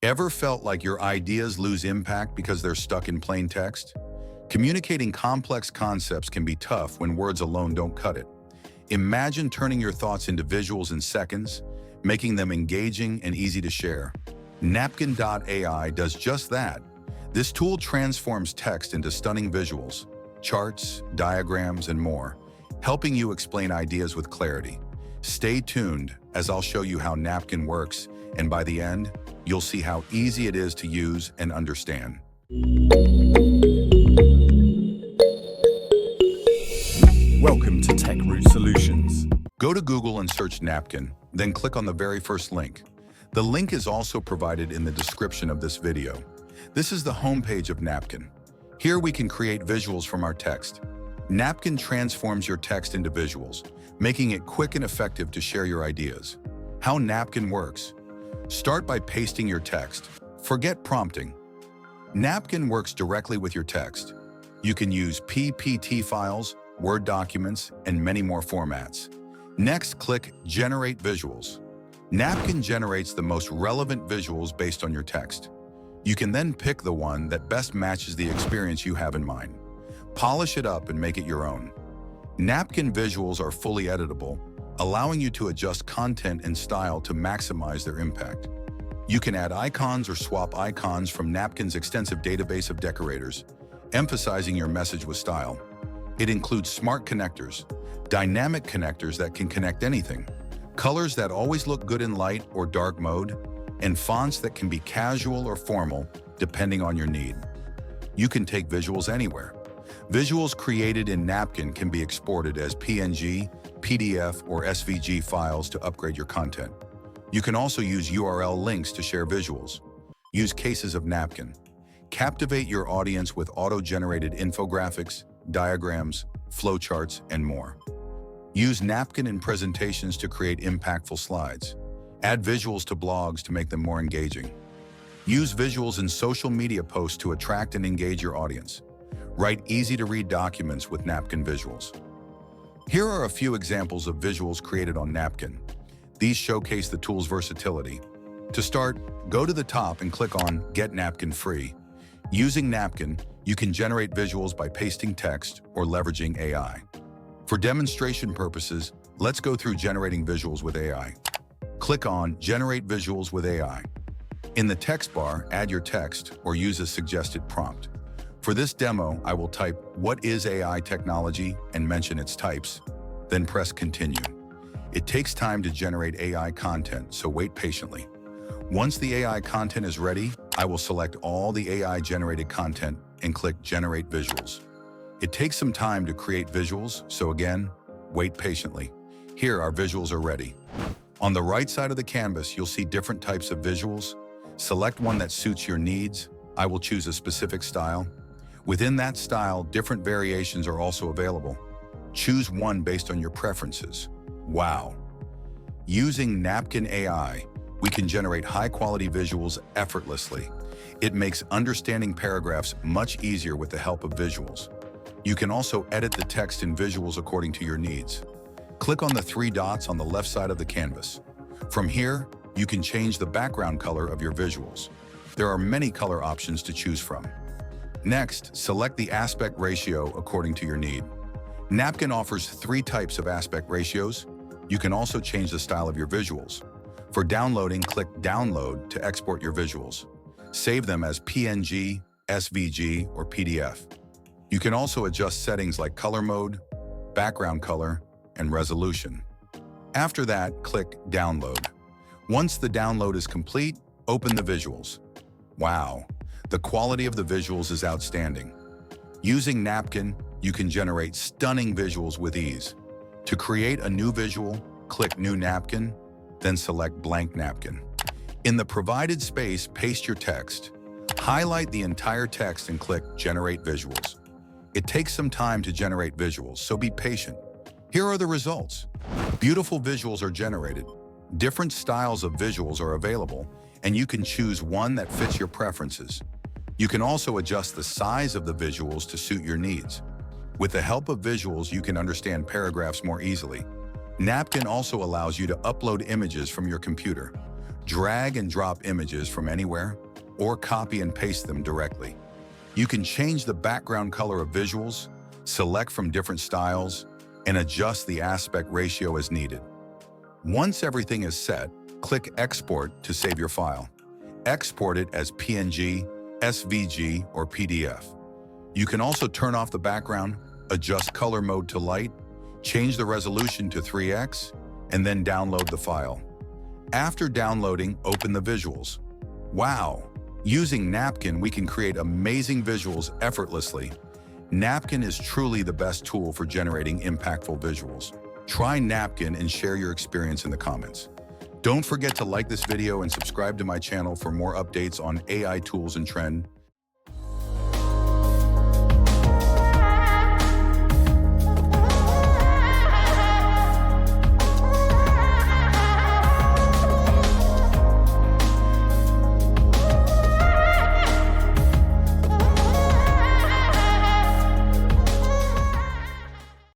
Ever felt like your ideas lose impact because they're stuck in plain text? Communicating complex concepts can be tough when words alone don't cut it. Imagine turning your thoughts into visuals in seconds, making them engaging and easy to share. Napkin.ai does just that. This tool transforms text into stunning visuals, charts, diagrams, and more, helping you explain ideas with clarity. Stay tuned as I'll show you how Napkin works, and by the end, you'll see how easy it is to use and understand. Welcome to techroot Solutions. Go to Google and search Napkin, then click on the very first link. The link is also provided in the description of this video. This is the homepage of Napkin. Here we can create visuals from our text. Napkin transforms your text into visuals, making it quick and effective to share your ideas. How Napkin works. Start by pasting your text. Forget prompting. Napkin works directly with your text. You can use PPT files, Word documents, and many more formats. Next, click Generate Visuals. Napkin generates the most relevant visuals based on your text. You can then pick the one that best matches the experience you have in mind. Polish it up and make it your own. Napkin visuals are fully editable, allowing you to adjust content and style to maximize their impact. You can add icons or swap icons from Napkin's extensive database of decorators, emphasizing your message with style. It includes smart connectors, dynamic connectors that can connect anything, colors that always look good in light or dark mode, and fonts that can be casual or formal depending on your need. You can take visuals anywhere. Visuals created in Napkin can be exported as PNG, PDF, or SVG files to upgrade your content. You can also use URL links to share visuals. Use cases of Napkin. Captivate your audience with auto-generated infographics, diagrams, flowcharts, and more. Use Napkin in presentations to create impactful slides. Add visuals to blogs to make them more engaging. Use visuals in social media posts to attract and engage your audience. Write easy-to-read documents with Napkin visuals. Here are a few examples of visuals created on Napkin. These showcase the tool's versatility. To start, go to the top and click on Get Napkin Free. Using Napkin, you can generate visuals by pasting text or leveraging AI. For demonstration purposes, let's go through generating visuals with AI. Click on Generate Visuals with AI. In the text bar, add your text or use a suggested prompt. For this demo, I will type "What is AI technology?" and mention its types, then press Continue. It takes time to generate AI content, so wait patiently. Once the AI content is ready, I will select all the AI-generated content and click Generate Visuals. It takes some time to create visuals, so again, wait patiently. Here, our visuals are ready. On the right side of the canvas, you'll see different types of visuals. Select one that suits your needs. I will choose a specific style. Within that style, different variations are also available. Choose one based on your preferences. Wow! Using Napkin AI, we can generate high-quality visuals effortlessly. It makes understanding paragraphs much easier with the help of visuals. You can also edit the text in visuals according to your needs. Click on the three dots on the left side of the canvas. From here, you can change the background color of your visuals. There are many color options to choose from. Next, select the aspect ratio according to your need. Napkin offers 3 types of aspect ratios. You can also change the style of your visuals. For downloading, click Download to export your visuals. Save them as PNG, SVG, or PDF. You can also adjust settings like color mode, background color, and resolution. After that, click Download. Once the download is complete, open the visuals. Wow, the quality of the visuals is outstanding. Using Napkin, you can generate stunning visuals with ease. To create a new visual, click New Napkin, then select Blank Napkin. In the provided space, paste your text. Highlight the entire text and click Generate Visuals. It takes some time to generate visuals, so be patient. Here are the results. Beautiful visuals are generated. Different styles of visuals are available, and you can choose one that fits your preferences. You can also adjust the size of the visuals to suit your needs. With the help of visuals, you can understand paragraphs more easily. Napkin also allows you to upload images from your computer. drag and drop images from anywhere, or copy and paste them directly. You can change the background color of visuals, select from different styles, and adjust the aspect ratio as needed. Once everything is set, click Export to save your file. Export it as PNG, SVG, or PDF. You can also turn off the background, adjust color mode to light, change the resolution to 3x, and then download the file. After downloading, open the visuals. Wow! Using Napkin, we can create amazing visuals effortlessly. Napkin is truly the best tool for generating impactful visuals. Try Napkin and share your experience in the comments. Don't forget to like this video and subscribe to my channel for more updates on AI tools and trends.